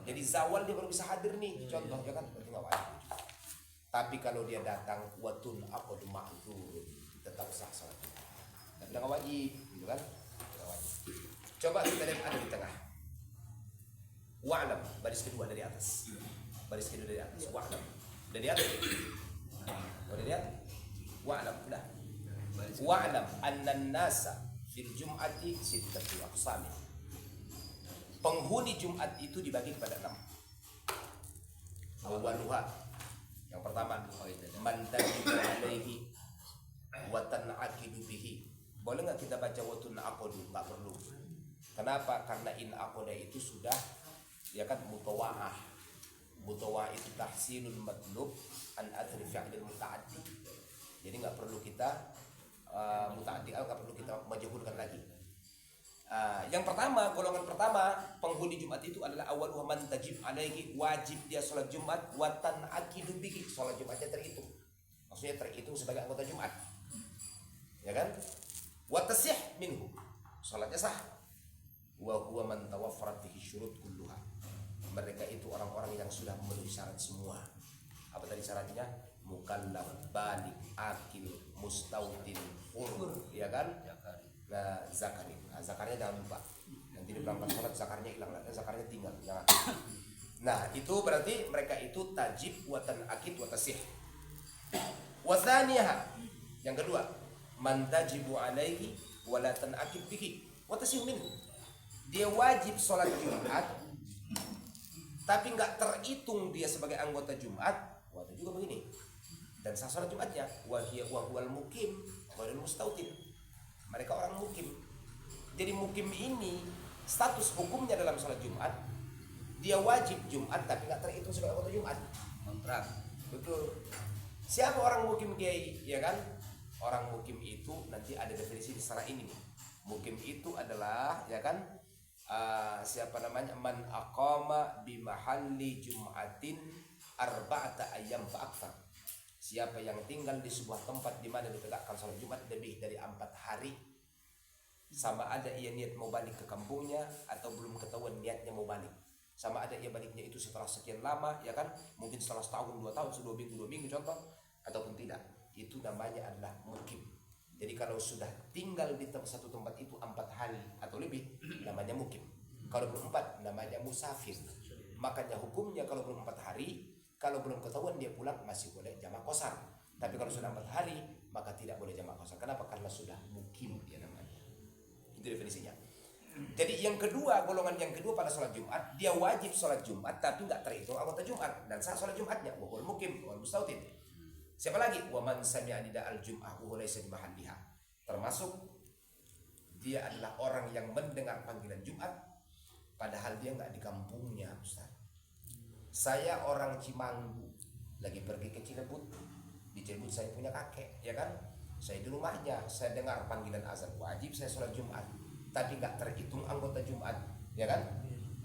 Jadi zawal dia baru bisa hadir nih, contoh ya kan, berarti nggak wajib. Tapi kalau dia datang watun aqad ma'dzur, tetap sah salat. Tapi nggak wajib, gitu kan? Nggak wajib. Coba kita lihat ada di tengah. Wa'lam, baris kedua dari atas. Baris kedua dari atas. Wa'lam. Udah lihat? Udah lihat? Wa'lam, udah. Wa'lam anna an-nasa fil jum'ati sittatu aqsamin. Penghuni Jumat itu dibagi kepada 6. Awaluha, yang pertama, man tajibu alaihi wa tan'aqidu bihi. Boleh nggak kita baca wa tun'aqadu? Nggak perlu. Kenapa? Karena in aqada itu sudah ya kan mutawa'ah. Mutawa'ah itu tahsilul matlub an athri fi'lil muta'addi. Jadi nggak perlu kita mutaaddi, nggak perlu kita majhulkan lagi. Yang pertama, golongan pertama penghuni Jumat itu adalah awal man tajib alaihi, wajib dia sholat Jumat, watan akidu bihi, sholat Jumatnya terhitung, maksudnya terhitung sebagai anggota Jumat, ya kan? Watasih minhu, sholatnya sah. Wa huwa man tawaffarat fihi syurut kulluha, mereka itu orang-orang yang sudah memenuhi syarat semua. Apa tadi syaratnya? Mukallaf, balik, akil, mustautin, hur, ya kan? Nah, zakari. Nah, zakarnya jangan lupa. Nanti di berangkat sholat zakarnya hilang, zakarnya tinggal. Jangan. Nah, itu berarti mereka itu tajib watan akid watasih. Wasaniha, yang kedua, man tajibu alaihi walatan akid bihi watasih minhu. Dia wajib sholat Jumat, tapi nggak terhitung dia sebagai anggota Jumat. Wah, itu juga begini. Dan sah sholat Jumatnya. Wahwal mukim, wahwal mustautin. Mereka orang mukim. Jadi mukim ini status hukumnya dalam sholat Jumat, dia wajib Jumat tapi nggak terhitung sebagai anggota Jumat. Kontrak. Betul. Siapa orang mukim kiai? Ya kan? Orang mukim itu nanti ada definisi di sana ini. Mukim itu adalah, ya kan? Siapa namanya? Man aqama bi mahalli Jum'atin arba'ata ayyam fa aktsar. Siapa yang tinggal di sebuah tempat di mana ditegakkan sholat Jumat lebih dari 4 hari, sama ada ia niat mau balik ke kampungnya atau belum ketahuan niatnya mau balik, sama ada ia baliknya itu setelah sekian lama, ya kan, mungkin setelah setahun, 2 tahun, 2 minggu contoh, ataupun tidak, itu namanya adalah mukim. Jadi kalau sudah tinggal di satu tempat itu 4 hari atau lebih, namanya mukim. Kalau belum 4 namanya musafir. Makanya hukumnya kalau belum 4 hari, kalau belum ketahuan dia pulang masih boleh jamak qasar. Tapi kalau sudah 4 hari maka tidak boleh jamak qasar. Kenapa? Karena sudah mukim dia namanya. Itu definisinya. Jadi yang kedua, golongan yang kedua pada sholat Jumat, dia wajib sholat Jumat tapi nggak terhitung anggota Jumat dan sah sholat Jumatnya. Wal mukim, wal mustautin. Siapa lagi? Wa man sami'a nida'al jum'ah wa laysa bi mahalliha. Termasuk dia adalah orang yang mendengar panggilan Jumat padahal dia nggak di kampungnya, Ustaz. Saya orang Cimanggu, lagi pergi ke Cilebut. Di Cilebut saya punya kakek, ya kan? Saya di rumahnya, saya dengar panggilan azan, wajib saya sholat Jumat, tapi nggak terhitung anggota Jumat, ya kan?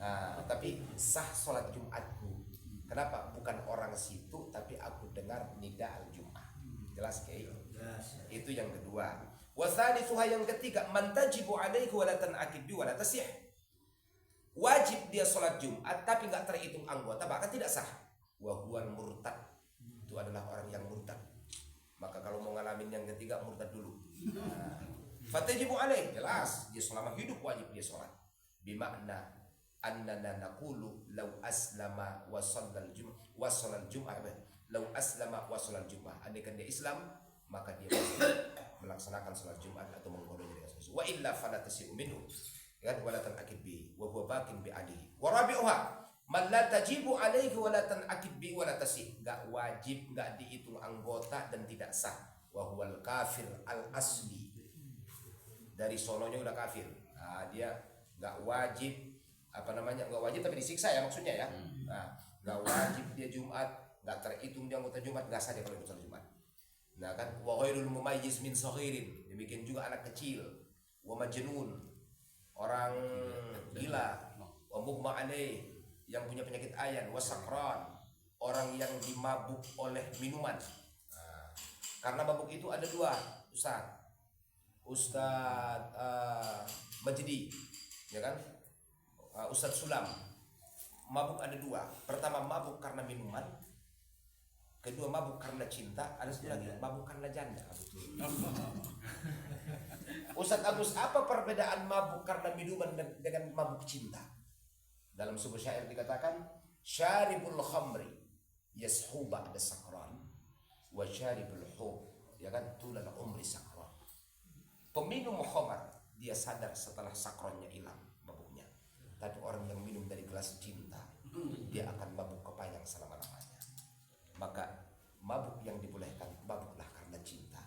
Nah, tapi sah sholat Jumatku. Kenapa? Bukan orang situ, tapi aku dengar nida al Jum'ah. Jelas kayak itu yang kedua. Wasalisuha, yang ketiga, man tajibu alaihi wa la tan'aqid bi wa la tasih. Wajib dia sholat Jumat tapi nggak terhitung anggota, bahkan tidak sah. Wahuan murtad, itu adalah orang yang murtad. Maka kalau mau ngalamin yang ketiga, murtad dulu. Fatajibu alaih, jelas dia selama hidup wajib dia sholat. Bimakna annana naqulu law aslama wa shallal jum'ah, law aslama wa shallal jum'ah. Andaikan dia Islam, maka dia melaksanakan sholat Jumat atau mengkodoknya dengan sesuatu. Wa illa fala tasi'u minhu, kan, wala tan'aqid bi wa huwa baqin bi alihi. Wa rabi'uha man la tajibu alaihi wa la tan'aqid bi wa la tasih. Enggak wajib, enggak dihitung anggota dan tidak sah. Wa huwal kafir al asli. Dari sononya udah kafir. Nah, dia enggak wajib, enggak wajib tapi disiksa ya maksudnya ya. Nah, enggak wajib dia Jumat, enggak terhitung dia anggota Jumat, enggak sah dia kalau ikut sholat Jumat. Nah kan, wa ghairul mumayyiz min saghirin, demikian juga anak kecil, wa majnun, orang gila, wa mughma alaih, yang punya penyakit ayan, wa sakran, orang yang dimabuk oleh minuman. Nah, karena mabuk itu ada 2, Ustaz Majdi, ya kan, Ustaz Sulam. Mabuk ada 2. Pertama mabuk karena minuman, kedua mabuk karena cinta, ada satu lagi mabuk karena janda. Betul. Ustaz Agus, apa perbedaan mabuk karena minuman dengan mabuk cinta? Dalam sebuah syair dikatakan, syaribul khamri yashu ba'da sakran wa syaribul hub, ya kan, tulal umri sakran. Peminum khamar dia sadar setelah sakronnya hilang mabuknya. Tapi orang yang minum dari gelas cinta, dia akan mabuk kepanjang selama-lamanya. Maka mabuk yang dibolehkan, mabuklah karena cinta,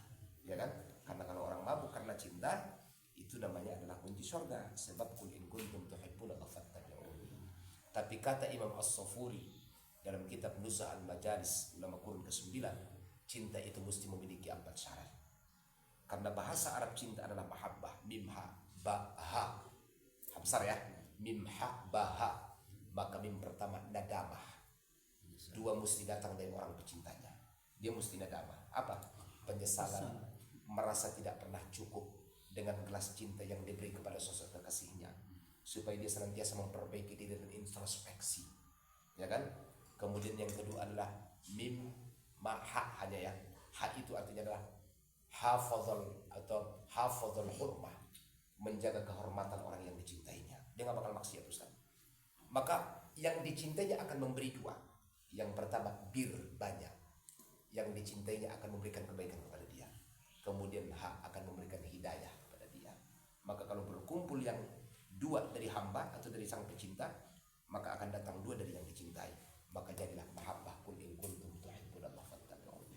ya kan? Karena kalau orang mabuk karena cinta, itu namanya adalah kunci surga. Sebab kul in kuntum tuhibbuna fattabi'uni. Tapi kata Imam As-Safuri dalam kitab Nusa al-Majalis ulama kurun ke-9, cinta itu mesti memiliki 4 syarat. Karena bahasa Arab cinta adalah mahabbah, mim ha ba ha. Besar ya, mim ha ba ha. Maka mim pertama nadamah. Dua mesti datang dari orang pecintanya. Dia mesti nadamah. Apa? Penyesalan, merasa tidak pernah cukup dengan gelas cinta yang diberi kepada sosok kekasihnya, supaya dia senantiasa memperbaiki diri dan introspeksi, ya kan? Kemudian yang kedua adalah mim ma ha, hanya ya. Ha itu artinya adalah hafadzul atau hafadzul hurmah, menjaga kehormatan orang yang dicintainya. Dia nggak bakal maksiat, Ustaz. Maka yang dicintainya akan memberi dua. Yang pertama bir, banyak. Yang dicintainya akan memberikan kebaikan kepada dia. Kemudian hak akan memberikan hidayah kepada dia. Maka kalau berkumpul yang dua dari hamba atau dari sang pecinta, maka akan datang dua dari yang dicintai. Maka jadilah mahabbah, qul in kuntum tuhibbunallah fattabi'uni.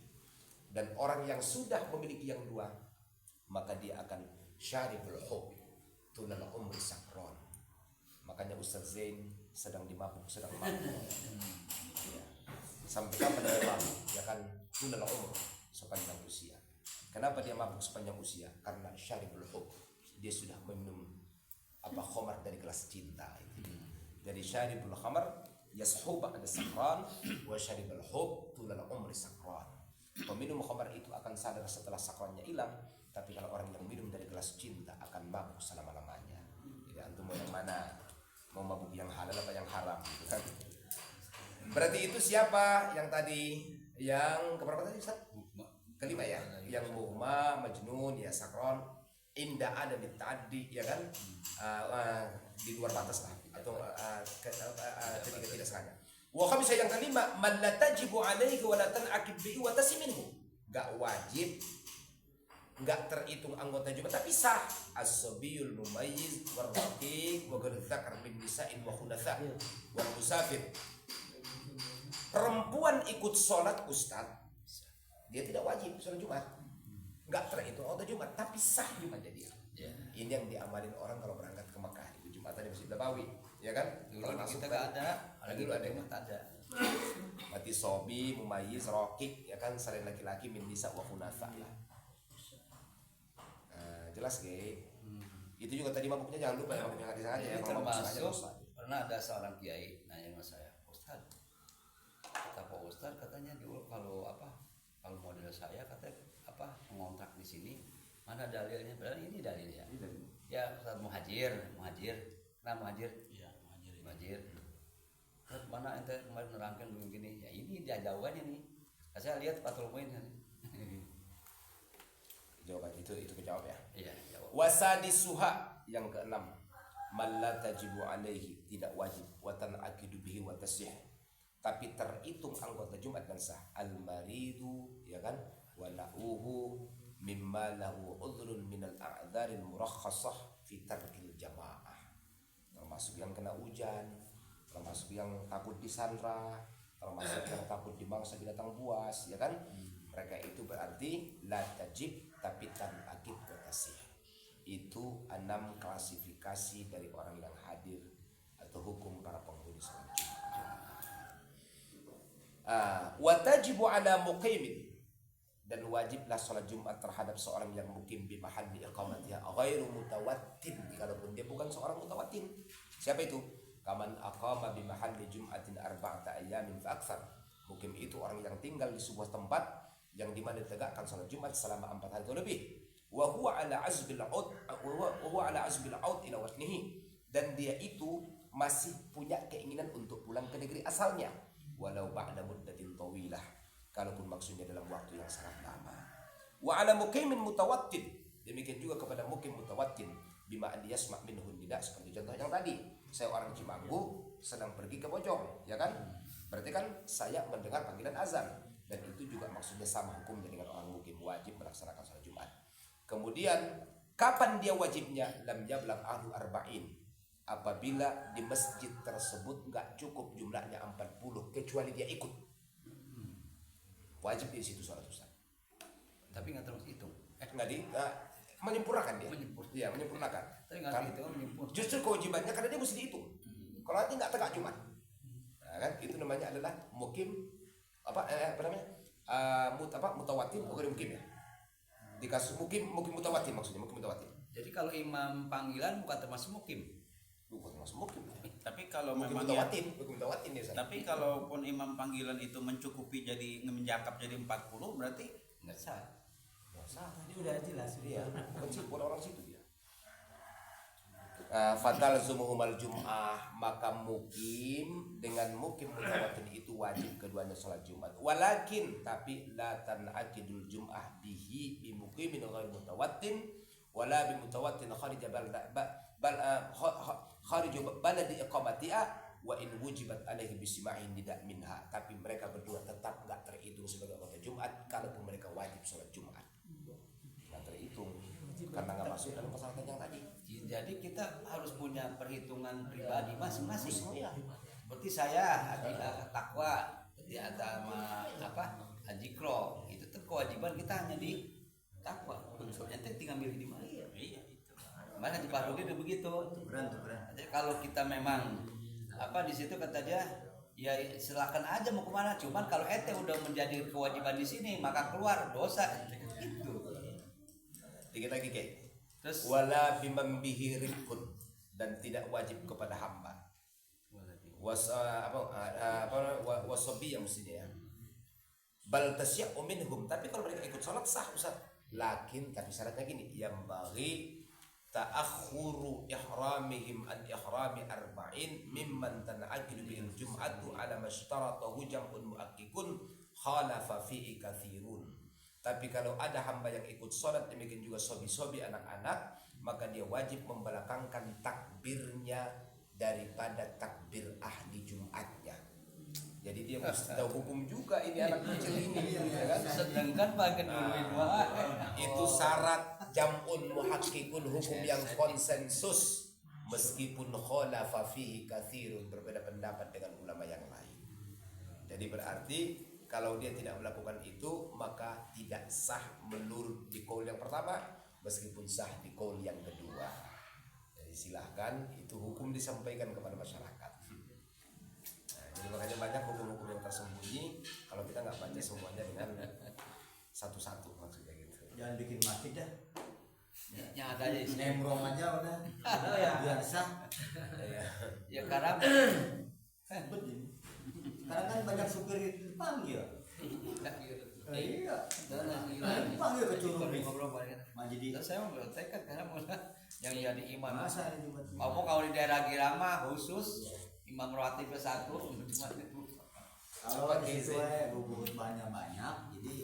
Dan orang yang sudah memiliki yang dua, maka dia akan syaribul hub tulal umri sakron. Makanya Ustaz Zain sedang dimabuk, sedang mabuk. Ya. Sampai kapan dia mabuk? Ya kan tulal umur, sepanjang usia. Kenapa dia mabuk sepanjang usia? Karena syaribul hub, dia sudah meminum khamar dari gelas cinta itu. Jadi syaribul khamar yashuba ada sakran, wa syaribul hub tulal umri sakran. Peminum khamar itu akan sadar setelah sakrannya hilang, tapi kalau orang yang minum dari gelas cinta akan mabuk selama-lamanya. Jadi antum mau yang mana? Mau mabuk yang halal apa yang haram, gitu kan? Berarti itu siapa yang tadi? Yang keberapa tadi, Ustaz? Kelima ya, yang muhma, majnun, ya sakron, indah ada ta'addi, ya kan, di luar batas lah, atau ketika tidak sengaja. Wa khamisa yang kelima, man la tajibu alaihi wa la tan'aqib bihi wa tasiminhu. Enggak wajib, enggak terhitung anggota Jumat, tapi sah. As-sabiyul mumayyiz wal raqiq wa ghadul dzakar min nisa'in wa khunatha wal musafir. Perempuan ikut sholat Ustaz, dia tidak wajib sholat Jumat, nggak terhitung anggota Jumat, tapi sah Jumatnya dia. Ini yang diamalin orang kalau berangkat ke Mekah, itu Jumatan di Masjid Nabawi, ya kan? Dulu Kalau masuk kita kan, nggak ada, dulu ada Jumat ada. mati sobi, mumayyiz, rokik, ya kan, selain laki-laki min nisa wa khunatha lah. Jelas gak? Itu juga tadi mabuknya jangan lupa ya, mabuknya nggak disengaja ya. Ini Kalau mabuk sengaja termasuk dosa. pernah ada seorang kiai nanya sama saya, Ustaz, kata Pak Ustaz katanya dulu kalau model saya kata mengontrak di sini, mana dalilnya? Padahal ini dalilnya. Ya Ustaz muhajir. Nah muhajir. Iya, Muhajir. Terus mana ente kemarin nerangkan begini? Ya ini dia jawabannya nih. Saya lihat Fathul Muin kan. Jawaban itu kejawab ya. Iya, jawab. Wasadisuha yang keenam, man la tajibu alaihi, tidak wajib, wa tan'aqidu bihi wa tasih, tapi terhitung anggota Jumat dan sah. Al maridu, ya kan, wa na'uhu mimma lahu udhrun minal a'dzaril murakhasah fi tarkil jamaah. Termasuk yang kena hujan, termasuk yang takut disandra, termasuk yang takut dimangsa binatang buas, ya kan? Mereka itu berarti la tajib, tapi tan'aqid wa tasih. Itu 6 klasifikasi dari orang yang hadir atau hukum para penghuni sholat Jumat. Wa tajibu ala muqimin, dan wajiblah sholat Jumat terhadap seorang yang mukim bi mahalli iqamatiha ghairu mutawattin, kalaupun dia bukan seorang mutawattin. Siapa itu? Kaman aqama bi mahalli jum'atin arba'ata ayyamin fa aktsar. Mukim itu orang yang tinggal di sebuah tempat yang dimana ditegakkan sholat Jumat selama 4 hari atau lebih. Wa huwa ala azbil aud ila watnihi, dan dia itu masih punya keinginan untuk pulang ke negeri asalnya, walau ba'da muddatin tawilah, kalaupun maksudnya dalam waktu yang sangat lama. Wa ala muqimin mutawattin, demikian juga kepada mukim mutawattin, bima an yasma' minhu nida, seperti contoh yang tadi, saya orang Cimanggu sedang pergi ke Bojong, ya kan? Berarti kan saya mendengar panggilan azan, dan itu juga maksudnya sama hukumnya dengan orang mukim, wajib melaksanakan sholat Jumat. Kemudian kapan dia wajibnya? Lam yablagh ahlu arba'in, apabila di masjid tersebut nggak cukup jumlahnya 40 kecuali dia ikut, wajib di situ sholat Ustaz. Tapi nggak terus hitung. Menyempurnakan dia. Iya, menyempurnakan. Tapi nggak Kan, dihitung menyempurnakan. justru kewajibannya karena dia mesti dihitung. Kalau nanti nggak tegak Jumat, nah, kan itu namanya adalah mukim, mutawatin bukan mukim ya. Di kasus mukim mutawatir maksudnya, mukim mutawatir. Jadi kalau imam panggilan bukan termasuk mukim. Bukan termasuk mukim. Tapi kalau Mukim memang mutawatir, mukim mutawatir nih. tapi kalaupun imam panggilan itu mencukupi jadi menjakap jadi 40 berarti Nggak sah. Tadi udah jelas. Iya, bukan orang situ dia. Fatal zumuhumal jum'ah, maka mukim dengan mukim mutawatir itu wajib keduanya sholat Jumat. Walakin tapi la tanaqidul jum'ah bihi bi mukimin ghair mutawatin wala bi mutawatin kharij kharij baladi iqamatiha wa in wujibat alaihi bisimahin tidak minha. Tapi mereka berdua tetap enggak terhitung sebagai anggota Jumat kalaupun mereka wajib sholat Jumat. Enggak terhitung karena enggak masuk dalam persyaratan yang tadi. Jadi kita harus punya perhitungan pribadi masing-masing. Iya. Seperti saya adalah takwa di sama Ajikro itu tuh kewajiban kita hanya di takwa. Nanti tinggal milih di mana. iya itu. Mana di Bahrudin begitu. Tukeran. Jadi kalau kita memang di situ kata dia ya silakan aja mau kemana. Cuman kalau ente udah menjadi kewajiban di sini maka keluar dosa. Gitu. Dikit lagi Kek. Terus Wala bimam bihi rifqun, dan tidak wajib kepada hamba. Wasabi yang mestinya ya. Bal tasya'u minhum, tapi kalau mereka ikut sholat sah Ustaz. Lakin tapi syaratnya gini, yang bagi ta'akhuru ihramihim an ihrami arba'in mimman tan'aqidu bil jum'atu ala mashtaratahu jam'un mu'akkikun khalafa fi'i kathirun. Tapi kalau ada hamba yang ikut sholat demikian juga sobi-sobi anak-anak, maka dia wajib membelakangkan takbirnya daripada takbir ahli Jumatnya. Jadi dia mesti tahu hukum juga ini anak kecil ini, ya kan? sedangkan bagian dulu Itu syarat jam'un muhakkikun, hukum yang konsensus meskipun khalafa fihi katsirun, berbeda pendapat dengan ulama yang lain. Jadi berarti kalau dia tidak melakukan itu maka tidak sah menurut di qaul yang pertama meskipun sah di qaul yang kedua. Jadi silahkan itu hukum disampaikan kepada masyarakat. Nah, jadi makanya banyak hukum-hukum yang tersembunyi kalau kita nggak baca semuanya dengan satu-satu maksudnya gitu. Jangan bikin masjid dah. yang ada di sini. Nembrong aja udah. Biar sah. Ya karena Betul. Karena kan banyak supir itu dipanggil. Iya. Dipanggil ke Curug. Majidi. Terus saya mau bertekan karena yang jadi imam. Masa ini buat Ngomong kalau di daerah Girama khusus imam rawatibnya satu. kalau di situ bubut banyak, jadi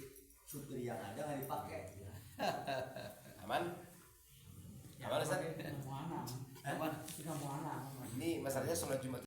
supir yang ada nggak dipakai. Aman? Aman Ustaz? Mana? Aman. Mana? Ini masalahnya sholat Jumat